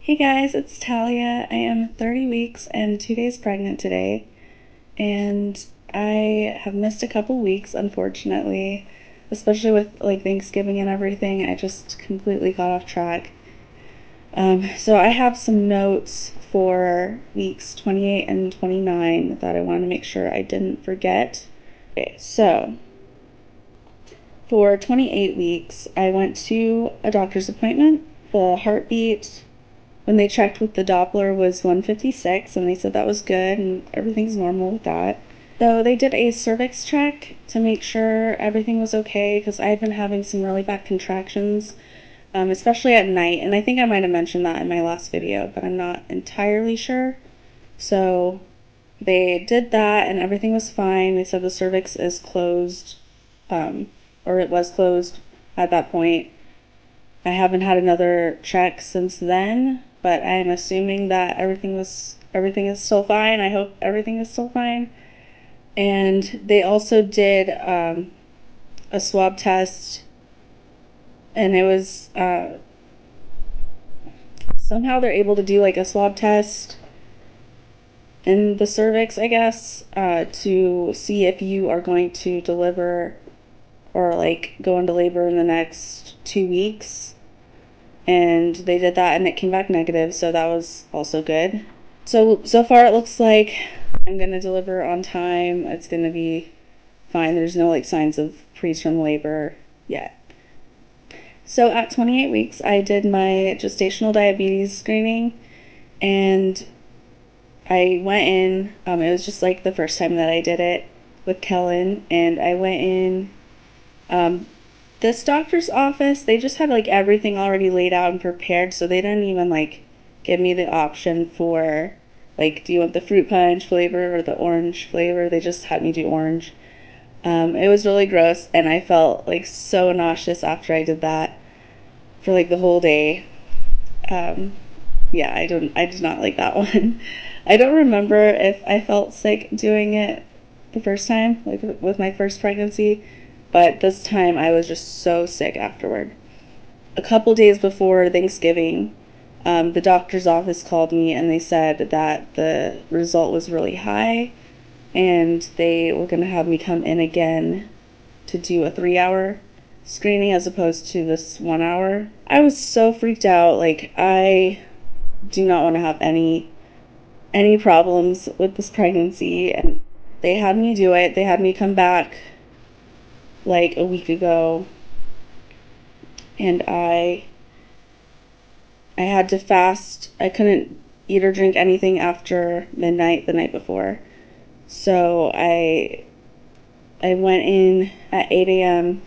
Hey guys, it's Talia. I am 30 weeks and 2 days pregnant today, and I have missed a couple weeks, unfortunately, especially with like Thanksgiving and everything. I just completely got off track. So I have some notes for weeks 28 and 29 that I want to make sure I didn't forget. Okay, so for 28 weeks, I went to a doctor's appointment. The heartbeat when they checked with the Doppler was 156, and they said that was good and everything's normal with that. So they did a cervix check to make sure everything was okay because I had been having some really bad contractions, especially at night. And I think I might have mentioned that in my last video, but I'm not entirely sure. So they did that and everything was fine. They said the cervix is closed, or it was closed at that point. I haven't had another check since then, but I'm assuming that everything is still fine. I hope everything is still fine. And they also did a swab test, and it was somehow they're able to do like a swab test in the cervix, I guess, to see if you are going to deliver or like go into labor in the next 2 weeks. And they did that and it came back negative, so that was also good. So far it looks like I'm gonna deliver on time. It's gonna be fine. There's no like signs of preterm labor yet. So at 28 weeks I did my gestational diabetes screening, and I went in, it was just like the first time that I did it with Kellen, and I went in, this doctor's office, they just had like everything already laid out and prepared, so they didn't even like give me the option for like, do you want the fruit punch flavor or the orange flavor? They just had me do orange. It was really gross, and I felt like so nauseous after I did that for like the whole day. Yeah, I did not like that one. I don't remember if I felt sick doing it the first time, like with my first pregnancy, but this time I was just so sick afterward. A couple days before Thanksgiving, the doctor's office called me and they said that the result was really high and they were going to have me come in again to do a 3-hour screening as opposed to this 1 hour. I was so freaked out. Like, I do not want to have any problems with this pregnancy, and they had me do it. They had me come back like a week ago, and I had to fast. I couldn't eat or drink anything after midnight the night before. So I went in at 8 a.m.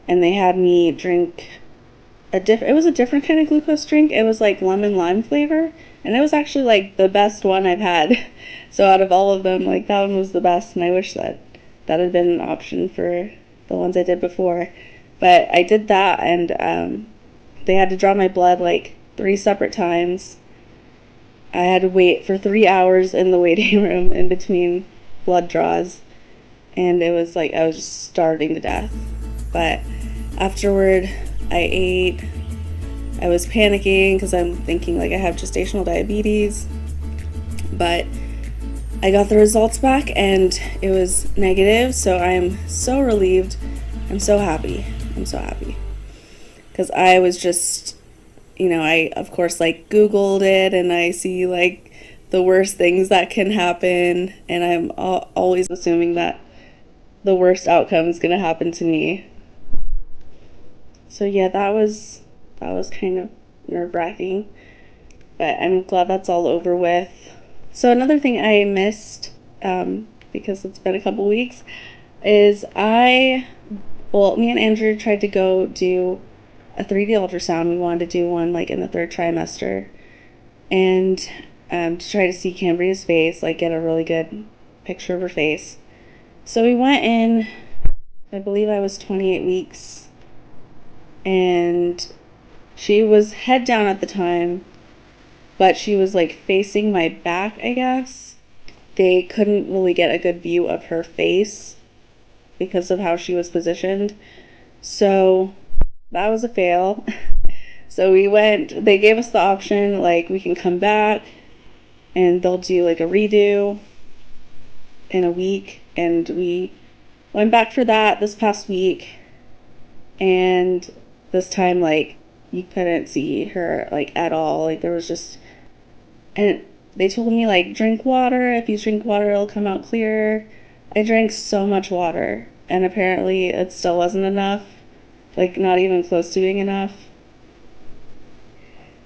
and they had me drink it was a different kind of glucose drink. It was like lemon lime flavor, and it was actually like the best one I've had. So out of all of them, like that one was the best, and I wish that had been an option for the ones I did before. But I did that, and they had to draw my blood like 3 separate times. I had to wait for 3 hours in the waiting room in between blood draws, and it was like I was just starving to death. But afterward, I ate. I was panicking because I'm thinking like I have gestational diabetes, but I got the results back and it was negative, so I'm so relieved. I'm so happy. Because I was just, I of course like Googled it, and I see like the worst things that can happen, and I'm always assuming that the worst outcome is going to happen to me. So yeah, that was kind of nerve-wracking, but I'm glad that's all over with. So another thing I missed, because it's been a couple weeks, is me and Andrew tried to go do a 3D ultrasound. We wanted to do one like in the 3rd trimester, and to try to see Cambria's face, like get a really good picture of her face. So we went in, I believe I was 28 weeks, and she was head down at the time, but she was like facing my back, I guess. They couldn't really get a good view of her face because of how she was positioned. So that was a fail. So we went, they gave us the option, like, we can come back and they'll do like a redo in a week. And we went back for that this past week. And this time, like, you couldn't see her, like, at all. Like, there was just, and they told me, like, drink water. If you drink water, it'll come out clearer. I drank so much water, and apparently it still wasn't enough. Like, not even close to being enough.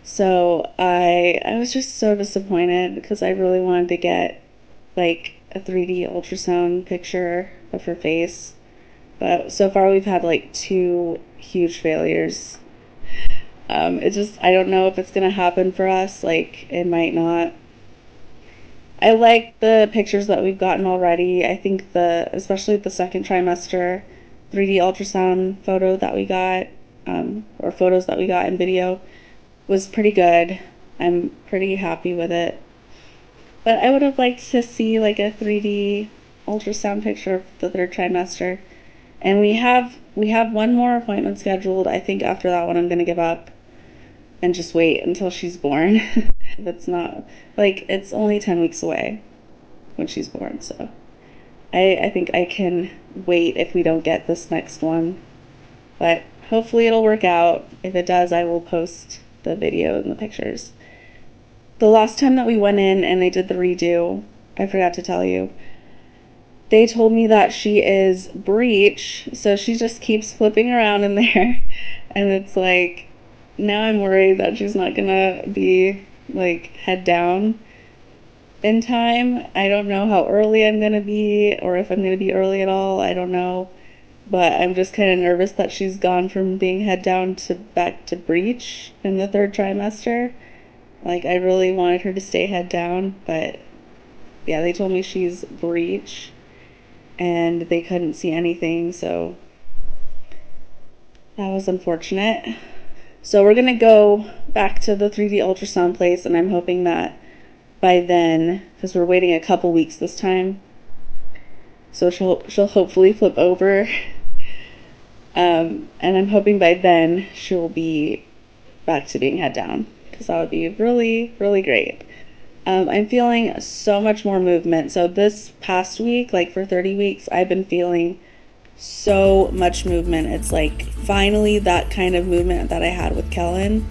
So I was just so disappointed because I really wanted to get like a 3D ultrasound picture of her face. But so far we've had like two huge failures. It's just, I don't know if it's gonna happen for us. Like, it might not. I like the pictures that we've gotten already. I think especially the second trimester 3D ultrasound photo that we got, or photos that we got in video, was pretty good. I'm pretty happy with it. But I would have liked to see like a 3D ultrasound picture of the third trimester. And we have one more appointment scheduled. I think after that one I'm gonna give up and just wait until she's born. If it's not, like, it's only 10 weeks away when she's born, so I think I can wait if we don't get this next one. But hopefully it'll work out. If it does, I will post the video and the pictures. The last time that we went in and they did the redo, I forgot to tell you, they told me that she is breech, so she just keeps flipping around in there. And it's like, now I'm worried that she's not gonna be like head down in time. I don't know how early I'm gonna be, or if I'm gonna be early at all. I don't know. But I'm just kind of nervous that she's gone from being head down to back to breech in the third trimester. Like, I really wanted her to stay head down, but yeah, they told me she's breech and they couldn't see anything, so that was unfortunate. So we're gonna go back to the 3D ultrasound place, and I'm hoping that by then, because we're waiting a couple weeks this time, so she'll hopefully flip over. And I'm hoping by then she'll be back to being head down, because that would be really, really great. I'm feeling so much more movement. So this past week, like for 30 weeks, I've been feeling so much movement. It's like finally that kind of movement that I had with Kellen,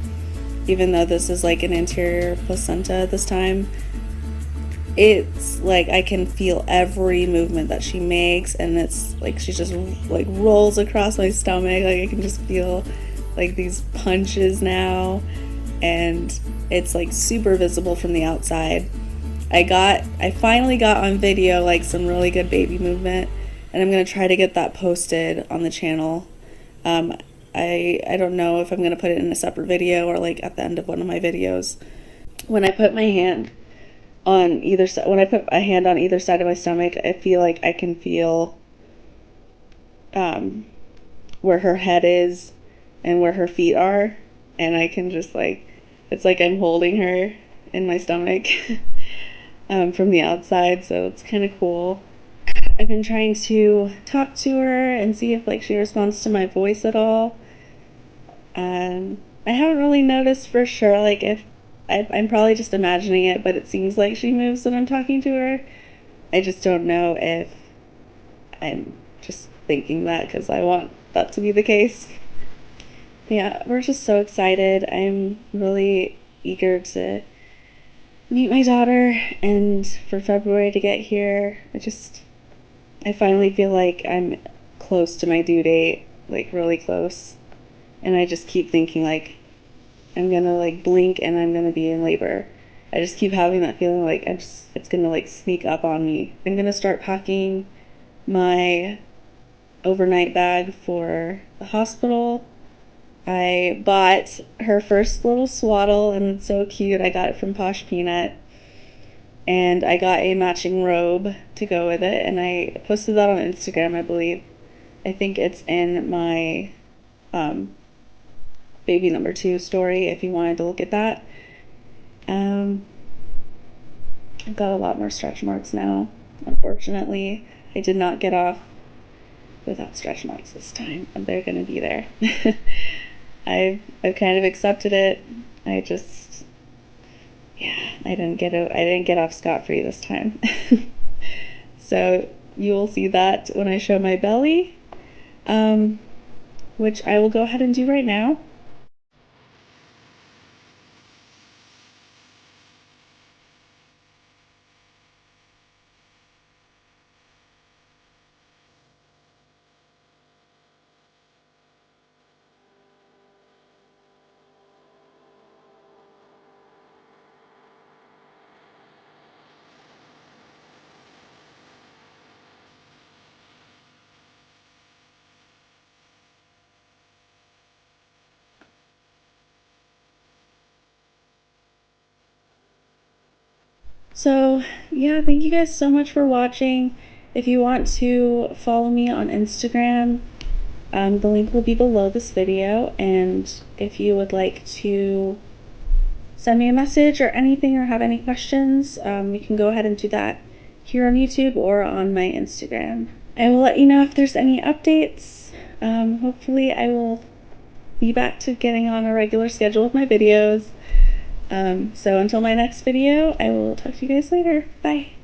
even though this is like an anterior placenta this time. It's like I can feel every movement that she makes, and it's like she just like rolls across my stomach. Like I can just feel like these punches now, and it's like super visible from the outside. I finally got on video like some really good baby movement, and I'm gonna try to get that posted on the channel. I don't know if I'm gonna put it in a separate video or like at the end of one of my videos. When I put my hand on either side, when I put a hand on either side of my stomach, I feel like I can feel where her head is and where her feet are, and I can just like, it's like I'm holding her in my stomach from the outside, so it's kind of cool. I've been trying to talk to her and see if like she responds to my voice at all. I haven't really noticed for sure, like if I'm probably just imagining it, but it seems like she moves when I'm talking to her. I just don't know if I'm just thinking that because I want that to be the case. Yeah, we're just so excited. I'm really eager to meet my daughter and for February to get here. I finally feel like I'm close to my due date, like really close. And I just keep thinking like I'm gonna like blink and I'm gonna be in labor. I just keep having that feeling like it's gonna like sneak up on me. I'm gonna start packing my overnight bag for the hospital. I bought her first little swaddle and it's so cute. I got it from Posh Peanut. And I got a matching robe to go with it, and I posted that on Instagram, I believe. I think it's in my baby number 2 story if you wanted to look at that. I've got a lot more stretch marks now, unfortunately. I did not get off without stretch marks this time, and they're gonna be there. I've kind of accepted it. I just, yeah, I didn't get off scot-free this time. So you will see that when I show my belly, um, which I will go ahead and do right now. So, yeah, thank you guys so much for watching. If you want to follow me on Instagram, the link will be below this video. And if you would like to send me a message or anything or have any questions, you can go ahead and do that here on YouTube or on my Instagram. I will let you know if there's any updates. Hopefully, I will be back to getting on a regular schedule with my videos. So until my next video, I will talk to you guys later. Bye.